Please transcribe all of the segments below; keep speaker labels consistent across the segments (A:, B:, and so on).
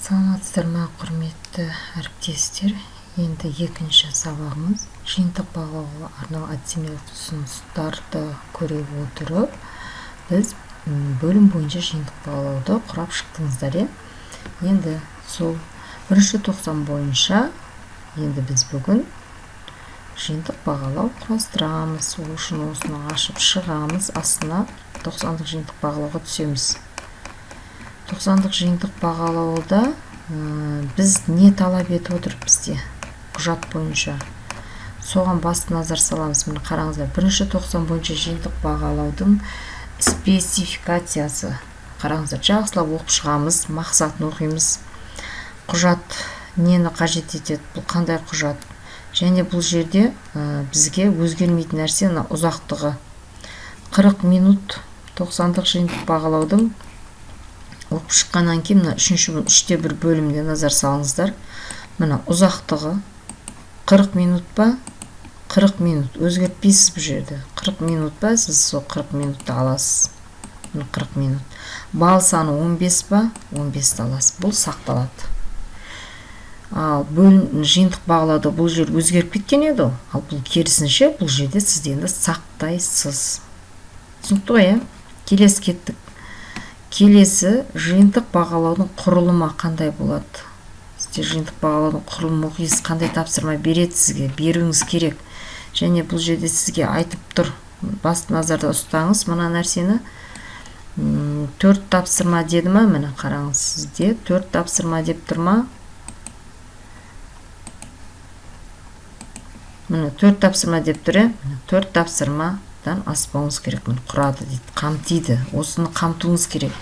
A: Саламатсыздар ма, құрметті әріптестер. Енді екінші сабағымыз жиынтық бағалауға арналған әдістемелік ұсыныстарды көре отырып, біз бөлім бойынша жиынтық бағалауды құрап шықтыңыздар. Енді сол бірінші тоқсан бойынша енді біз бүгін жиынтық бағалау құрастырамыз. Ол үшін осыны ашып шығамыз, астына 90-дық жиынтық бағалауға түсеміз. 90-дық жиынтық бағалауда біз не талап етіп отыр бізде құжат бойынша. Соған басты назар саламыз. Міне қараңыздар, бірінші 90 бойынша жиынтық бағалаудың спецификациясы. Қараңыздар, жақсылап оқып шығамыз, мақсатын оқимыз. Құжат нені қажет етеді, бұл қандай құжат? Және бұл жерде бізге өзгермейтін нәрсе ұзақтығы 40 минут. 90-дық жиынтық бағалаудың оқып шыққаннан кейін үште бір бөлімде назар салыңыздар. Мына ұзақтығы 40 минут па? 40 минут. Өзгертпейсіз бұл жерде. 40 минут па? Сіз сол 40 минутты аласыз. 40 минут. Бал саны 15 па? 15-ті аласыз. Бұл сақталады. Ал жиынтық бағалауда бұл жер өзгеріп кеткен еді. Ал бұл керісінше бұл жерде сіз енді сақтайсыз. Түсінікті ғой, келесі кеттік. Келесі жиынтық бағалаудың құрылымы қандай болады? Сізде жиынтық бағалаудың құрылымы оқисыз, қандай тапсырма береді сізге, беруіңіз керек. Және бұл жерде сізге айтып тұр, басты назарда ұстаңыз мына нәрсені. 4 тапсырма деді ма? Міне қараңыз, сізде 4 тапсырма деп тұр ма? Міне 4 тапсырма деп тұр, 4 тапсырма аспауыңыз керек, құрады дейді, қамтиды, осыны қамтуыңыз керек.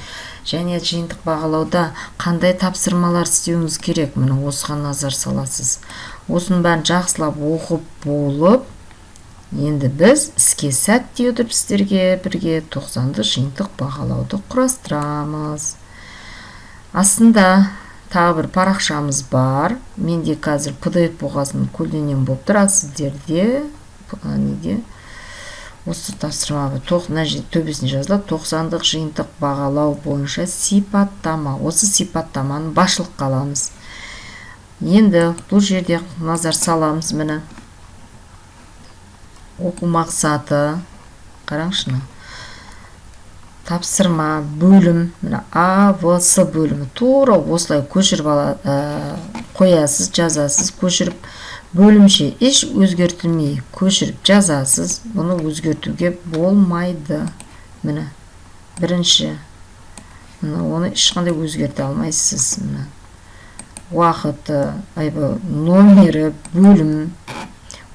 A: Және жиынтық бағалауда қандай тапсырмалар істеуіңіз керек, міне осыған назар саласыз. Осының бәрін жақсылап оқып болып, енді біз іске сәт дей отырып сіздерге бірге 90-ды жиынтық бағалауды құрастырамыз. Астында тағы бір парақшамыз бар. Менде қазір PDF болғасын көлденең болып тұр, сіздерде неде осы тапсырма төбесіне жазылады. 90-дық жиынтық бағалау бойынша сипаттама. Осы сипаттаманы басшылыққа аламыз. Енді бұл жерде назар саламыз. Міне оқу мақсаты, қараңызшы, тапсырма, бөлім, міне А, В, С бөлімі. Тура осылай көшіріп қоясыз, жазасыз, көшіріп бөлімше еш өзгертілмей көшіріп жазасыз. Бұны өзгертуге болмайды. Міне бірінші, оны ешқандай өзгерте алмайсыз. Уақыты, номері, бөлім,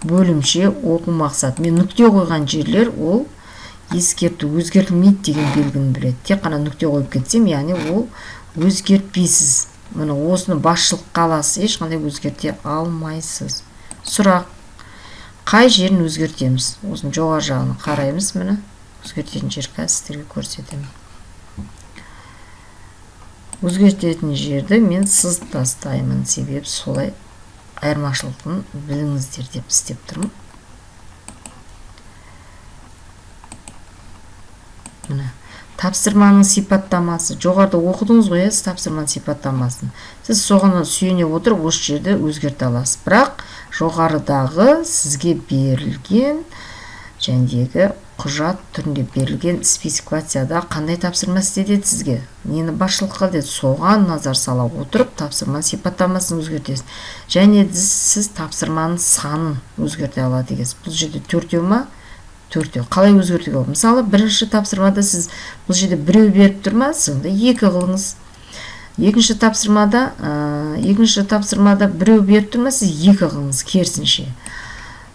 A: бөлімше, оқу мақсат. Мен нүкте қойған жерлер ол ескерту, өзгертілмейді деген белгіні біледі. Тек қана нүкте қойып кетсем, яғни ол өзгертпейсіз. Міне осыны басшылыққа аласыз, ешқандай өзгерте алмайсыз. Сұрақ, қай жерін өзгертеміз? Осыны жоғары жағын қараймыз. Міне өзгертетін жер қазір сіздерге көрсетемін. Өзгертетін жерді мен сыз тастаймын, себебі солай айырмашылығын біліңіздер деп істеп тұрмын. Міне тапсырманың сипаттамасы. Жоғарыда оқыдыңыз ғой, тапсырманың сипаттамасын. Сіз соғаны сүйене отырып осы жерді өзгерте аласыз. Бірақ жоғарыдағы сізге берілген жәндегі құжат түрінде берілген спецификацияда қандай тапсырма істеді сізге? Нені басшылыққа деді? Соған назар сала отырып тапсырманың сипаттамасын өзгертесіз. Және сіз тапсырманың санын өзгерте алады екенсіз. Бұл жерде 4-еу ма? 4-еу. Қалай өзгертуге болады? Мысалы, бірінші тапсырмада сіз бұл жерде біреу беріп тұр ма? Сонда 2 қылыңыз. Екінші тапсырмада біреу беріп тұр ма? Сіз 2 қылыңыз, керісінше.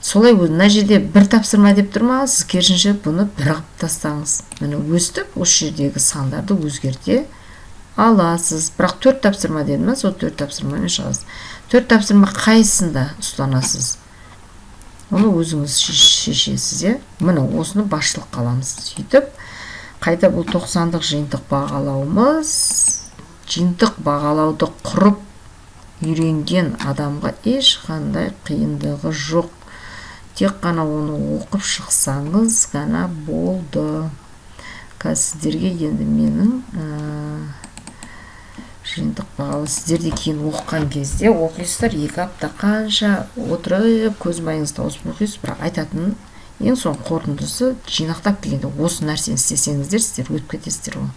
A: Солай мына жерде бір тапсырма деп тұр ма? Сіз керісінше бұны 1 қылып тастаңыз. Міне өстіп, осы жердегі сандарды өзгерте аласыз. Бірақ 4 тапсырма деді ма? Сол 4 тапсырмамен шығасыз. 4 тапсырма қайсында ұстанасыз? Оны өзіңіз шешесіз. Міне осыны басшылыққа аламыз. Сөйтіп, қайта бұл 90-дық жиынтық бағалауымыз. Жиынтық бағалауды құрып үйренген адамға ешқандай қиындығы жоқ. Тек қана оны оқып шықсаңыз ғана болды. Қазір сіздерге енді менің жиынтық бағалы сіздерде кейін оқыған кезде оқисыздар, 2 апта қанша отырып көз майыңызды тауысып оқисыз, бірақ айтатын ең соңғы қорытындысы жинақтап келгенде осы нәрсені істесеңіздер сіздер өтіп кетесіздер ғой.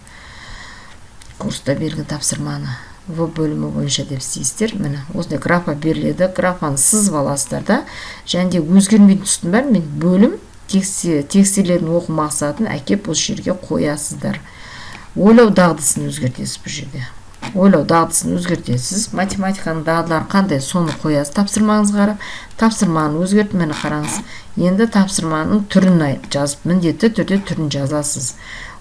A: Курста берген тапсырманы В бөлімі бойынша деп істейсіздер. Міне осындай графа беріледі, графаны сызып аласыздар да, және де өзгермейтін тұстың бәрін мен бөлім текстилердің оқу мақсатын әкеп осы жерге қоясыздар. Ойлау дағдысын өзгертесіз бұл жерде. Ойлау дағдысын өзгертесіз. Математиканың дағдылары қандай, соны қоясыз. Тапсырмаңызға қарап, тапсырманы өзгертіп, мені қараңыз. Енді тапсырманың түрін жазып, міндетті түрде түрін жазасыз.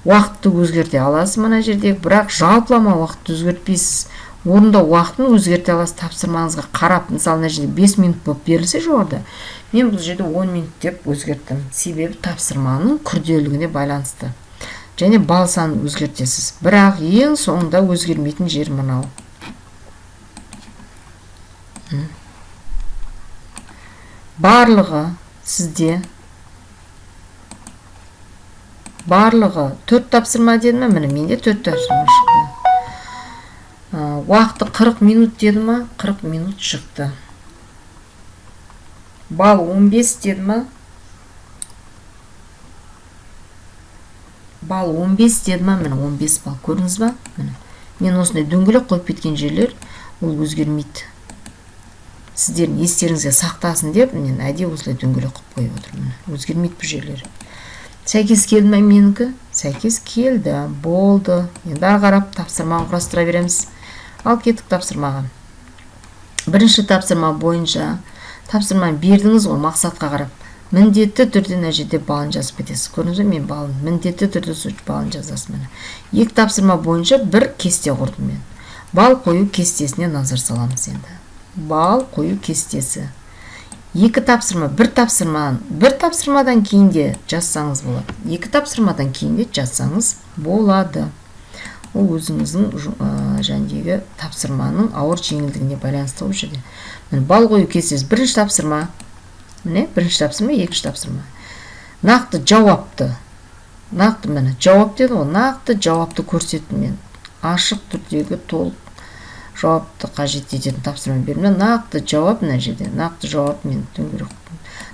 A: Уақытты өзгерте аласыз мына жердегі, бірақ жалпылама уақытты өзгертпейсіз. Орында уақытын өзгерте аласыз тапсырмаңызға қарап. Мысалы, мына жерде 5 минут болып берілсе жоғарыда, мен бұл жерде 10 минут деп өзгерттім. Себебі тапсырманың күрделілігіне байланысты. Және бал санын өзгертесіз. Бірақ ең соңында өзгермейтін жер мынау. Барлығы сізде барлығы 4 тапсырма деді ме? Міне менде 4 тапсырма шықты. Уақыты 40 минут деді ме? 40 минут шықты. Бал 15 деді ме? Бал 15 деді ме? Міне 15 бал көрдіңіз ба? Мен осындай дөңгелек қойып кеткен жерлер ол өзгермейді. Сіздердің естеріңізге сақтасын деп, мен әдейі осылай дөңгелек қойып қойып отырмын. Өзгермейді бұл жерлер. Сәйкес келді ме менікі? Сәйкес келді, болды. Енді ары қарап тапсырманы құрастыра береміз. Ал кеттік тапсырмаға. Бірінші тапсырма бойынша тапсырманы бердіңіз ғой мақсатқа қарап. Міндетті түрде мына жерде балын жазып кетесіз. Көрдіңіз бе, мен балын міндетті түрде балын жазасыз міне. 2 тапсырма бойынша бір кесте құрдым мен. Бал қою кестесіне назар саламыз енді. Бал қою кестесі. 2 тапсырма, бір тапсырмадан кейін де жазсаңыз болады. 2 тапсырмадан кейін де жазсаңыз болады. Ол өзіңіздің жәндегі тапсырманың ауыр жеңілдігіне байланысты ол жерде. Бал қою кестесі бірінші тапсырма. Міне, бірінші тапсырма, екінші тапсырма. Нақты жауапты. Нақты міне, жауап деді ғой, нақты жауапты көрсеттім мен. Ашық түрдегі толық жауапты қажет ететін тапсырма бердім. Нақты жауап мына жерде. Нақты жауап мен дөңгелек.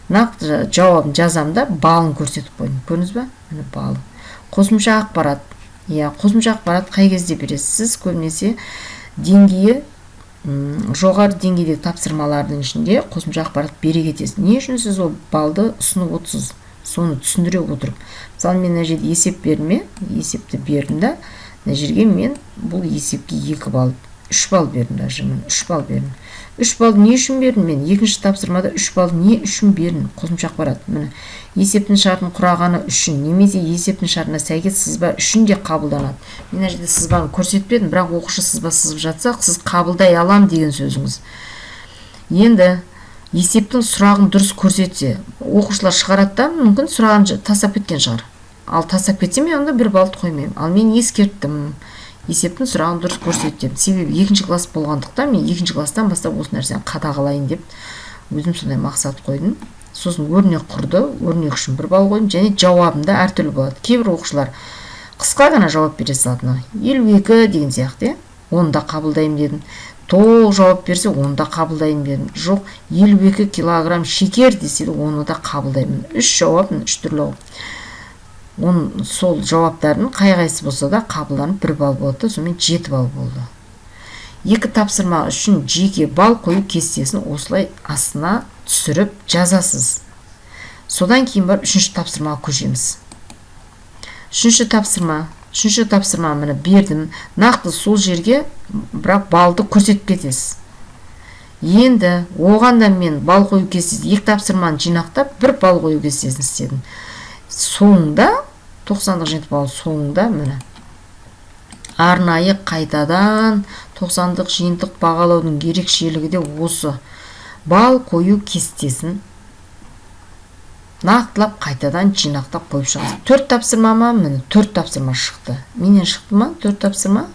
A: Нақты жауабын жазамда балын көрсетіп қойдым. Көрдіңіз ба? Міне балы. Қосымша ақпарат. Қосымша ақпарат қай кезде бересіз? Сіз көбінесе деңгейі жоғары деңгейдегі тапсырмалардың ішінде қосымша ақпарат бере кетесіз. Не үшін сіз ол балды ұсынып отырсыз? Соны түсіндіре отырып. Мысалы, мен мына жерде есеп бердім, есепті бердім да, мына жерге мен бұл есепке 2 бал, 3 бал бердім даже, мен 3 бал бердім. 3 бал не үшін бердім мен? Екінші тапсырмада 3 бал не үшін бердім? Қосымша ақпарат. Міне, есептің шартын құрағаны үшін, немесе есептің шартына сәйкес сызба үшін де қабылданады. Мен мына жерде сызбаны көрсетпедім, бірақ оқушы сызба сызып жатса, сіз қабылдай алам деген сөзіңіз. Енді есептің сұрағын дұрыс көрсетсе, оқушылар шығарады да, мүмкін сұрағын тастап кеткен шығар. Ал тастап кетсе, мен онда 1 балды қоймаймын. Ал мен ескерттім. Есептің сұрағын дұрыс көрсетті. Себебі 2-ші класс болғандықтан мен 2-ші класстан бастап осы нәрсені қадағалайын деп өзім сондай мақсат қойдым. Сосын өрнек құрды, өрнек үшін 1 бал қойдым, және жауабында әртүрлі болады. Кейбір оқушылар қысқа ғана жауап бере салады. 52 деген сияқты, оны да қабылдаймын дедім. Толық жауап берсе, оны да қабылдаймын дедім. Жоқ, 52 килограмм шекер десе, оны да қабылдаймын. 3 жауап, 3 түрлі. Оның сол жауаптарын қай-қайсы болса да қабылданып 1 бал болды, сонымен 7 бал болды. 2 тапсырма үшін жеке бал қою кестесін осылай астына түсіріп жазасыз. Содан кейін барып 3-ші тапсырмаға көшеміз. 3-ші тапсырма мені бердім. Нақты сол жерге бірақ балды көрсетіп кетесіз. Енді оғанда мен бал қою кестесі 2 тапсырманы жинақтап 1 бал қою кестесін істедім. Соңында 90-дық жиынтық бал соңында міне арнайы қайтадан 90-дық жиынтық бағалаудың ерекшелігі де осы. Бал қою кестесін нақтылап қайтадан жинақтап қойып шығасыз. 4 тапсырма ма? Міне 4 тапсырма шықты. Менен шықты ма? 4 тапсырма.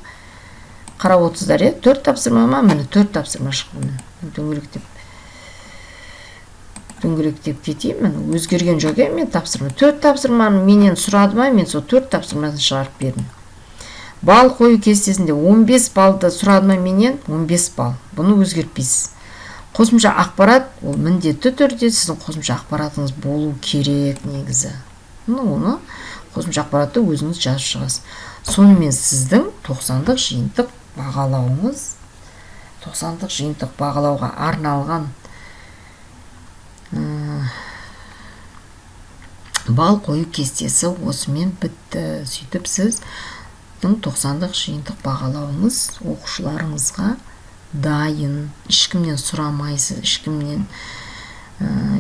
A: Қарап отырсыздар, 4 тапсырма ма? Міне 4 тапсырма шықты. Дөңгелектеп кетейін, өзгерген жоқ, мен тапсырма. 4 тапсырманы менен сұрады ма, мен сол 4 тапсырмасын шығарып бердім. Бал қою кестесінде 15 балды сұрадым менен 15 бал. Бұны өзгертпейсіз. Қосымша ақпарат, ол міндетті түрде сіздің қосымша ақпаратыңыз болу керек негізі. Оны қосымша ақпаратты өзіңіз жазып шығасыз. Сонымен сіздің 90-дық жиынтық бағалауыңыз, 90-дық жиынтық бағалауға арналған бал қою кестесі осымен бітті. Сөйтіп сіздің 90-дық жиынтық бағалауыңыз оқушыларыңызға дайын. Ешкімнен сұрамайсыз, ешкімнен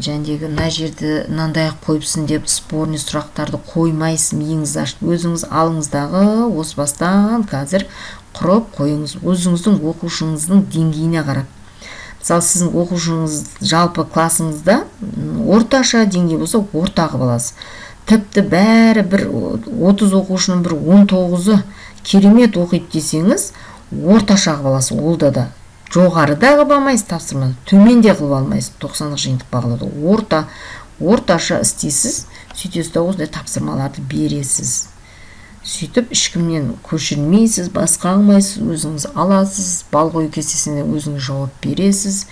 A: жәндегі мына жерді мынандай қойыпсың деп спорный сұрақтарды қоймайсыз. Миыңызды ашып өзіңіз алыңыздағы осы бастан қазір құрып қойыңыз, өзіңіздің оқушыңыздың деңгейіне қарап. Мысалы сіздің оқушыңыз жалпы классыңызда орташа деңгей болса ортаға аласыз. Тіпті бәрі бір 30 оқушының бір 19-ы керемет оқиды десеңіз, орташа аласыз. Олда да жоғарыда қылып алмайсыз тапсырманы, төменде қылып алмайсыз. 90-дық жиынтық бағалауда орташа істейсіз, сөйтесіз да осындай тапсырмаларды бересіз. Сөйтіп ешкімнен көшірмейсіз, басқа алмайсыз, өзіңіз аласыз, бал қою кестесіне өзіңіз жауап бересіз.